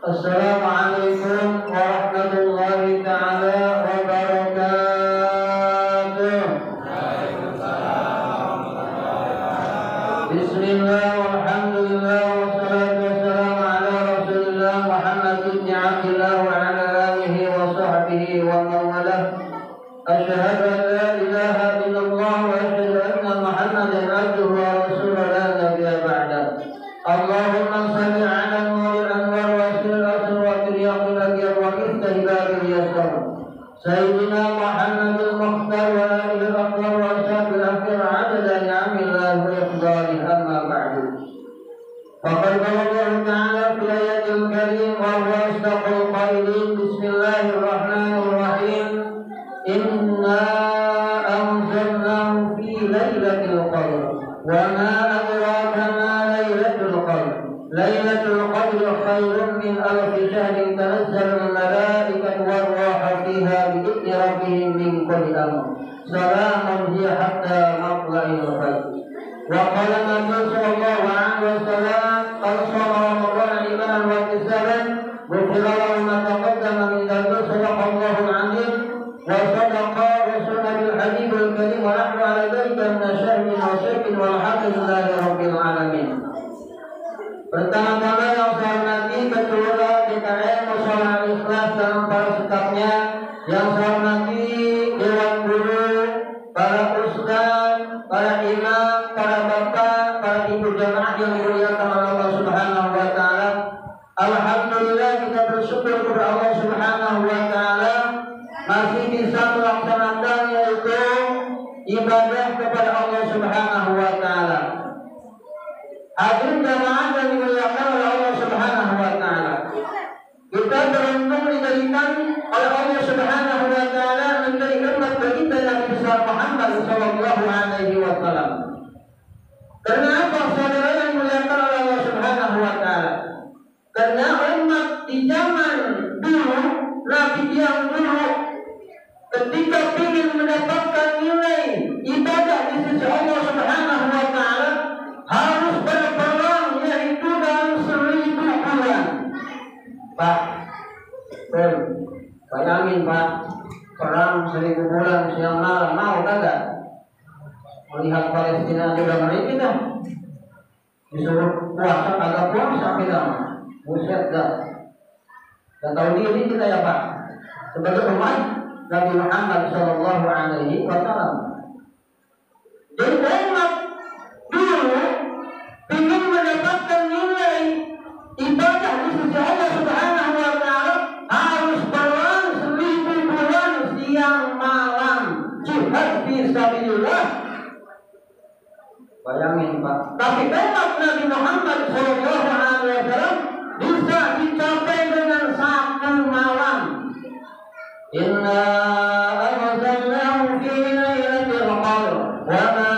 Assalamualaikum warahmatullahi ta'ala wabarakatuh. Bismillah walhamdulillah wassalatu wassalamu ala rasulillah Muhammad ibn Abdillah wa ala alihi wa sahbihi wa mawalah. Asyhadu an la ilaha illallah wa asyhadu anna Muhammadan abduhu wa rasuluhu la nabiyya ba'da. Allahumma salli ala nuril anwar wa Sayyidina Muhammadul Mukhtar wa alihi al-akbar wa ashabil akhir adada ni'amillah wa iqdari amma ba'du. Faqad qala Allah ta'ala fi ayatil karim wa huwa asdaqul qailin. Bismillahirrahmanirrahim. Inna anzalnahu fi lailatul qadr wa ma adraka ma lailatul qadr. Lailatul qadr khairun min alfi shahrin tanazzalul malaikatu war-ruhu fiha bi'izni rabbihim min kulli amr. Salamun hiya hatta matla'il fajr. Wa qala Nabi sallallahu alaihi wasallam, "Qala Ramadan imanan wa ihtisaban, ghufira lahu ma taqaddama min dhanbi, sadaqallahu al-'azim wa sadaqa rasuluna bil hadithil karim wa nahnu 'ala dhalika min asyhadin wa syahidin walhamdulillahi rabbil alamin." Pertama-tama yang saya hormati ketua DKM Mushola Al-Ikhlas dan para stafnya, yang saya hormati dewan guru, para ustaz, para imam, para bapak, para ibu jamaah yang dimuliakan oleh Allah Subhanahu wa taala. Alhamdulillah, kita bersyukur kepada Allah Subhanahu wa taala masih bisa melaksanakan yaitu ibadah kepada Allah Subhanahu wa taala. Hadirin jamaah yang dimuliakan oleh Allah Subhanahu wa taala. Kita beruntung diberikan oleh Allah Subhanahu wa taala menjadi umat baginda Nabi besar Muhammad sallallahu alaihi wasallam. Karena apa, saudara yang dimuliakan oleh Allah Subhanahu wa taala? Karena umat di zaman dulu, Nabi yang dulu, ketika ingin mendapatkan nilai ibadah di sisi Allah Subhanahu wa taala, harus berperang, yaitu dalam 1000 bulan. Pak, bayangin Pak, perang 1000 bulan siang malam, mau kagak? Melihat Palestina juga ngeri kita, disuruh puasa kagak puasa kita, buset dah. Dan tahu diri kita ya Pak, sebagai umat Nabi Muhammad sallallahu alaihi wasallam. Jadi umat dulu ingin mendapatkan nilai ibadah di sisi Allah Subhanahu wa taala, harus berperang 1000 bulan siang malam, jihad fisabilillah. Bayangin Pak. Tapi umat Nabi Muhammad sallallahu alaihi wasallam bisa dicapai dengan 1 malam. Inna anzalnahu fi lailatul qadr wa ma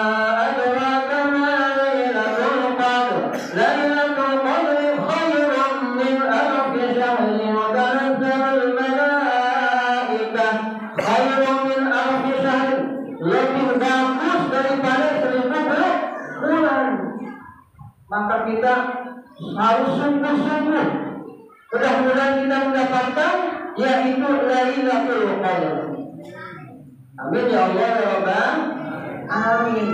maka kita harus sungguh-sungguh mudah-mudahan kita mendapatkan yaitu Lailatul Qadar. Amin ya Allah ya Rabbal alamin.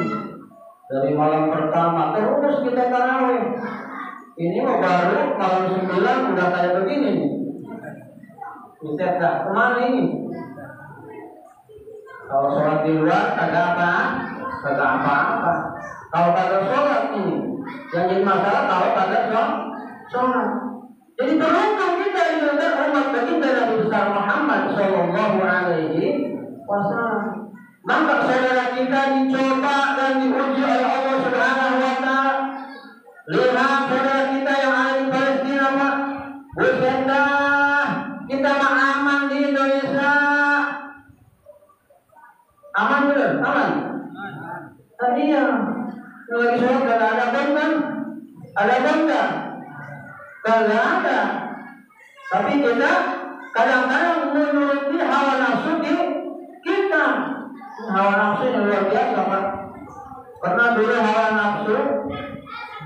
Dari malam pertama terus kita tarawih. Ini mau baru malam 9 udah kayak begini nih. Bisa tak kemana ini? Kalau sholat di luar kagak apa-apa. Kalau kagak sholat ini, yang jadi masalah kalau kagak sholat. Jadi beruntung kita ini umat baginda Nabi besar Muhammad sallallahu alaihi wasallam. Maka saudara kita dicoba dan diuji oleh Allah Subhanahu wa taala. Lihat saudara kita yang ada di Palestina, Pak. Buset dah, kita mah aman di Indonesia. Aman belum? Aman. Tadi yang lagi sholat gak ada bom kan? Ada bom gak? Kagak ada. Tapi kita kadang-kadang menuruti hawa nafsu di kita. Hawa nafsu yang luar biasa Pak. Karena dulu hawa nafsu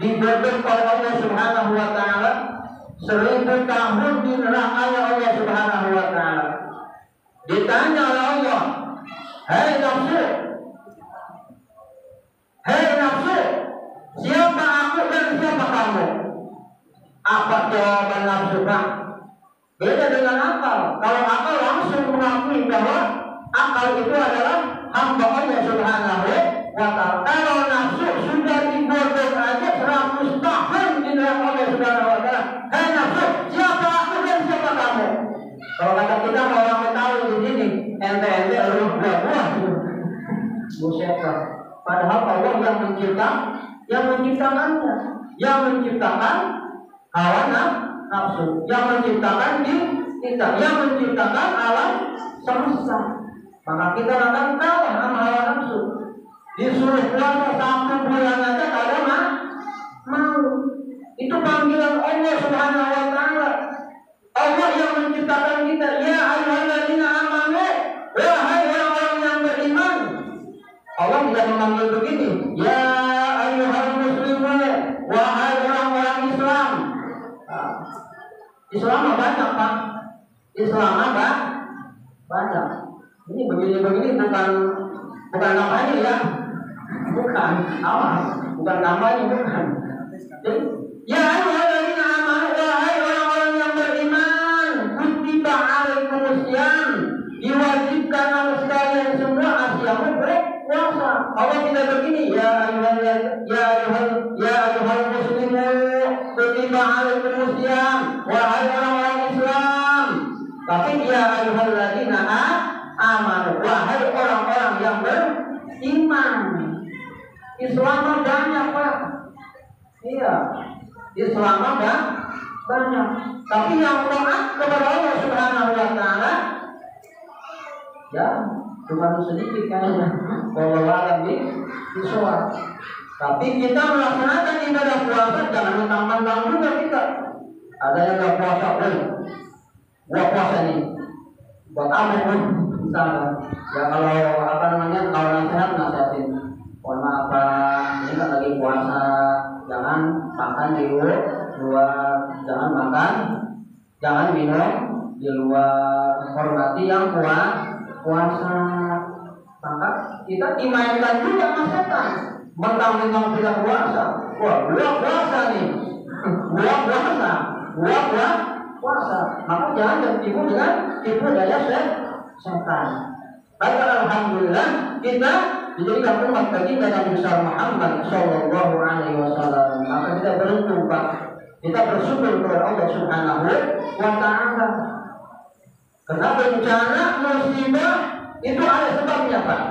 digodok oleh Allah Subhanahu wa taala 1000 tahun di neraka Allah Subhanahu wa taala. Ditanya oleh Allah, "Hei nafsu, siapa aku dan siapa kamu?" Apa jawaban nafsu, Pak? Beda dengan akal. Kalau akal langsung mengakui bahwa akal itu adalah hamba Allah Subhanahu wa taala. Kalau nafsu sudah digodok aja 100 tahun di neraka Allah Subhanahu wa taala. Hei nafsu, siapa aku dan siapa kamu? Kalau kata kita orang Betawi di sini, ente lu buah. Buset lah. Padahal Allah yang menciptakannya, yang menciptakan hawa nafsu, yang menciptakan kita, yang menciptakan alam semesta. Maka kita akan kalah sama hawa nafsu. Disuruh puasa 1 bulan aja kadang mau. Itu panggilan Allah Subhanahu wa taala. Allah yang menciptakan kita. Ya ayyuhalladzina amanu, wahai orang-orang yang beriman. Allah tidak memanggil begini, ya ayyuhal muslimun, wahai orang-orang Islam. Islam banyak, Pak. Islam banyak. Ini begini bukan namanya ya. Bukan awas, bukan namanya bukan. Ya ayyuhalladzina amanu, wahai orang-orang yang beriman, kutiba alaikumusiyam, diwajibkan atas kalian semua asyamu berpuasa. Allah tidak begini, ya ayyuhal muslimun, kutiba alaikumusiyam, wahai orang-orang Islam. Tapi ya ayyuhalladzina amanu, wahai orang-orang yang beriman. Islam banyak, Pak. Iya, Islam banyak. Tapi yang taat kepada Allah Subhanahu wa taala ya cuma sedikit kayaknya. Wallahu a'lam bishawab. Tapi kita melaksanakan ibadah puasa jangan mentang-mentang juga kita. Ada yang enggak puasa pun. Gua puasa nih. Buat apa pun misalnya. Ya kalau nasihatin. Mohon maaf Pak, ini kan lagi puasa, jangan makan di luar, jangan minum di luar, hormati yang puasa. Maka kita dimainkan juga sama setan, mentang-mentang tidak puasa. Wah, gua puasa nih, gua puasa. Maka jangan tertipu dengan tipu daya setan. Baik, alhamdulillah kita dijadikan umat baginda Nabi besar Muhammad Sallallahu Alaihi Wasallam. Maka kita beruntung, Pak. Kita bersyukur kepada Allah Subhanahu wa taala. Karena bencana musibah itu ada sebabnya, Pak.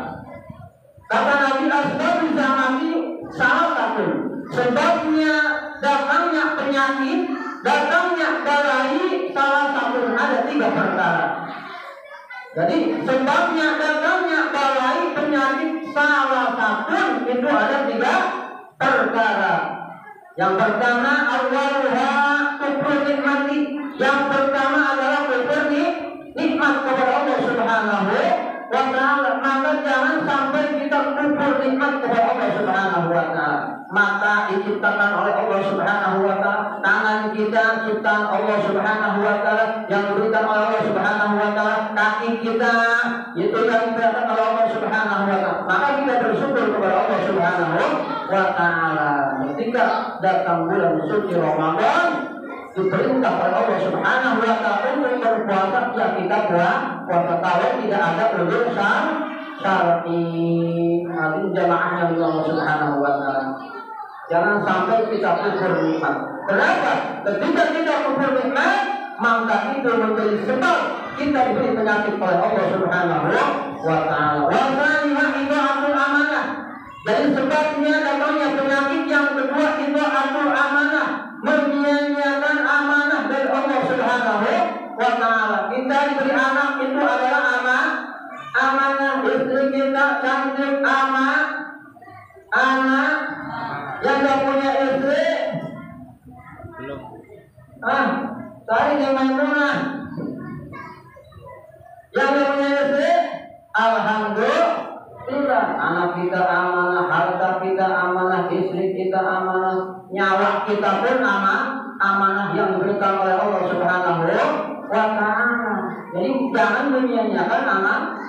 Kata Nabi asbab bisa mati salah satu. Sebabnya datangnya penyakit, datangnya balai salah satu, ada 3 perkara. Jadi sebabnya datangnya balai penyakit salah satu itu ada 3 perkara. Yang pertama awwaluha kufur nikmati. Yang pertama adalah kufur nikmat kepada Allah Subhanahu wa taala. Maka jangan sampai kita kufur nikmat kepada Allah Subhanahu wa taala. Mata diciptakan oleh Allah Subhanahu wa taala, tangan kita ciptaan Allah Subhanahu wa taala, yang diberikan oleh Allah Subhanahu wa taala, kaki kita itu yang diberikan oleh Allah Subhanahu wa taala. Maka kita bersyukur kepada Allah Subhanahu wa taala. Ketika datang bulan suci Ramadan, diperintah oleh Allah Subhanahu wa taala untuk berpuasa, ya kita puasa kalau tidak ada udzur syar'i. Hal jamaahnya Allah Subhanahu wa taala. Jangan sampai kita kufur nikmat. Kenapa? Ketika kita kufur nikmat, maka itu menjadi sebab kita diberi penyakit oleh Allah Subhanahu wa taala. Wa tsaniha idha'atul amanah. Jadi sebabnya datangnya penyakit yang kedua itu amanah, menyia-nyiakan amanah dari Allah Subhanahu wa taala. Kita diberi anak itu adalah amanah. Istri kita cantik, anak yang tidak punya istri belum. Tadi yang Maimunah yang tidak punya istri, alhamdulillah, anak kita amanah, harta kita amanah, istri kita amanah, nyawa kita pun amanah. amanah yang diberikan oleh Allah Subhanahu wa Ta'ala. Jadi jangan menyia-nyiakan amanah.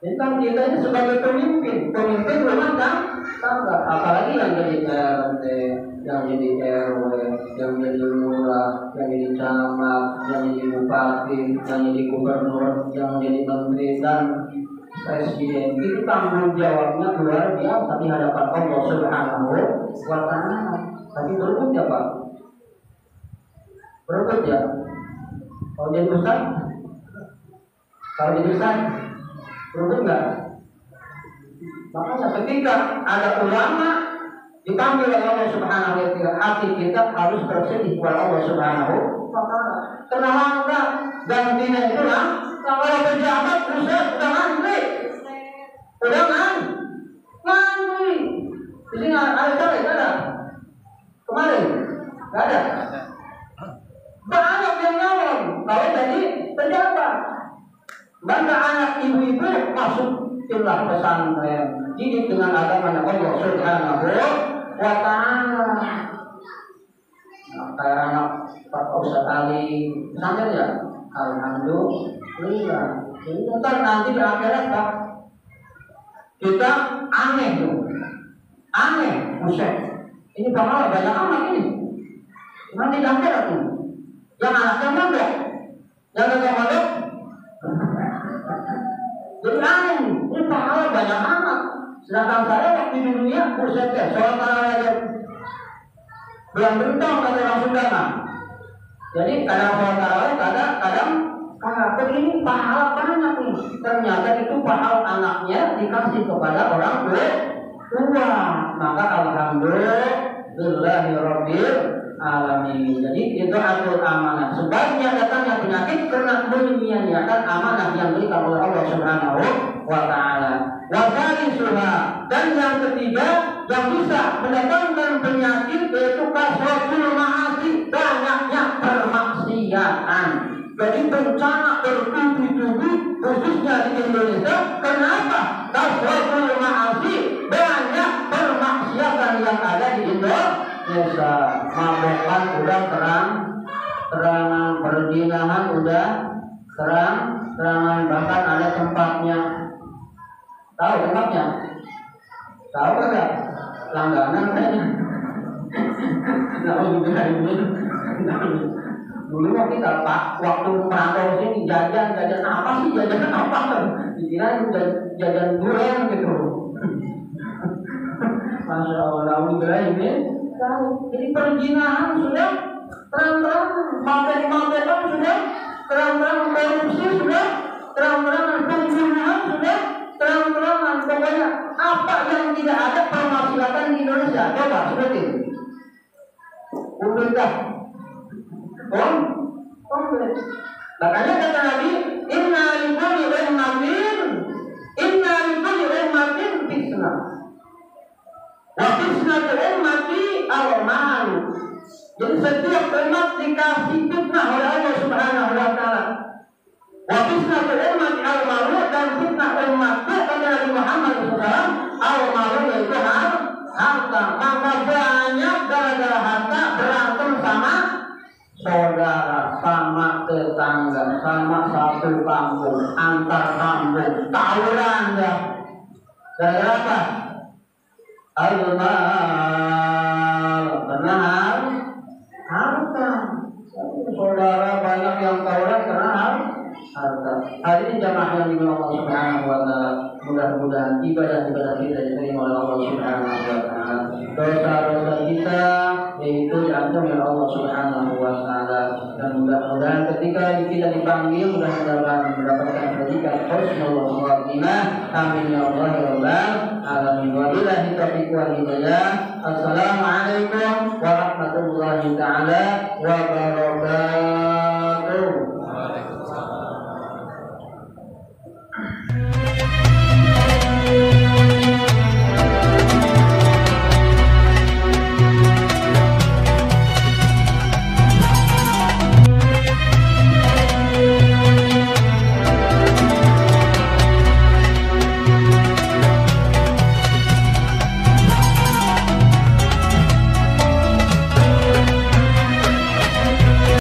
Jadi kan kita ini sebagai pemimpin rumah tangga, apalagi yang jadi RT, yang jadi RW, yang jadi lurah, yang jadi camat, yang jadi bupati, yang jadi gubernur, yang jadi menteri dan presiden. Itu tanggung jawabnya luar biasa di hadapan Allah Subhanahu wa Ta'ala. Tapi berebut ya Pak? Berebut ya? Kalau jadi ustaz? Kalau jadi ustaz? Berebut enggak? Makanya ketika ada ulama dipanggil oleh Allah Subhanahu wa Ta'ala, hati kita harus bersedih kepada Allah Subhanahu wa Ta'ala. Kenapa enggak? Gantinya itulah kalau pejabat pusat udah ngantri. Di sini ada cari, ada? Kemarin? Enggak ada. Banyak yang nyalon kalau jadi pejabat. Bangga anak ibu-ibu masukinlah pesantren, didik dengan agama Allah Subhanahu wa Ta'ala. Kayak anak Pak Ustaz Ali, pesantren ya? Alhamdulillah. Jadi ntar nanti di akhirat Pak, kita aneh tuh, aneh, Ustaz. Ini pahala banyak anak ini. Nanti di akhirat tuh, yang anaknya mondok, yang gak mondok. Jadi aneh, ini pahala banyak anak. Sedangkan saya waktu di dunia, Ustaz ya, sholat tarawih belum bentong kata orang Sunda. Jadi kadang sholat tarawih, kadang ini pahala banyak nih. Ternyata itu pahala anaknya dikasih kepada orang tua. Maka alhamdulillahirabbil alamin. Jadi itu atur amanah. Sebaiknya datangnya penyakit karena menyia-nyiakan amanah yang diberikan oleh Allah Subhanahu wa Ta'ala. Wasalisuha, dan yang ketiga yang bisa mendatangkan penyakit yaitu kasratul ma'asi, banyaknya permaksiatan. Jadi bencana bertubi-tubi khususnya di Indonesia. Kenapa? Kasratul ma'asi, banyak permaksiatan yang ada di Indonesia. Mabokan udah terangan, perzinahan udah terangan, bahkan ada tempatnya. Tahu tempatnya? Tahu enggak? Langganan kayaknya. Dulu kita Pak, waktu merantau sini jajan apa sih? Jajan apa? Dikira jajan durian gitu. Masya Allah, ini jadi perzinahan sudah terang-terang, mabek-mabekan sudah terang-terang, korupsi sudah terang-terang, pembunuhan sudah terang-terangan. Pokoknya apa yang tidak ada permaksiatan di Indonesia, coba sebutin. Pemerintah, komplit. Makanya kata Nabi, inna likulli ummatin fitnah. Wa fitnatul ummati al-malu. Jadi setiap umat dikasih fitnah oleh Allah Subhanahu wa Ta'ala. Wa fitnatul ummati al-malu, dan fitnah umat kata Nabi Muhammad SAW, al-malu yaitu harta. Maka banyak gara-gara harta berantem sama saudara, sama tetangga, sama satu kampung, antar kampung, tawuran ya. Gara-gara apa? Al-mal, benar harta. Saudara banyak yang tawuran karena harta. Hari ini jamaah yang dimiliki Allah Subhanahu wa Ta'ala, mudah-mudahan ibadah-ibadah kita diterima oleh Allah Subhanahu wa Ta'ala. Dosa-dosa kita yaitu diampuni oleh Allah Subhanahu wa Ta'ala, dan mudah-mudahan ketika kita dipanggil mudah-mudahan mendapatkan predikat husnul khatimah. Amin ya Allah ya rabbal alamin. Wabillahi taufiq wal hidayah. Assalamualaikum warahmatullahi taala wabarakatuh.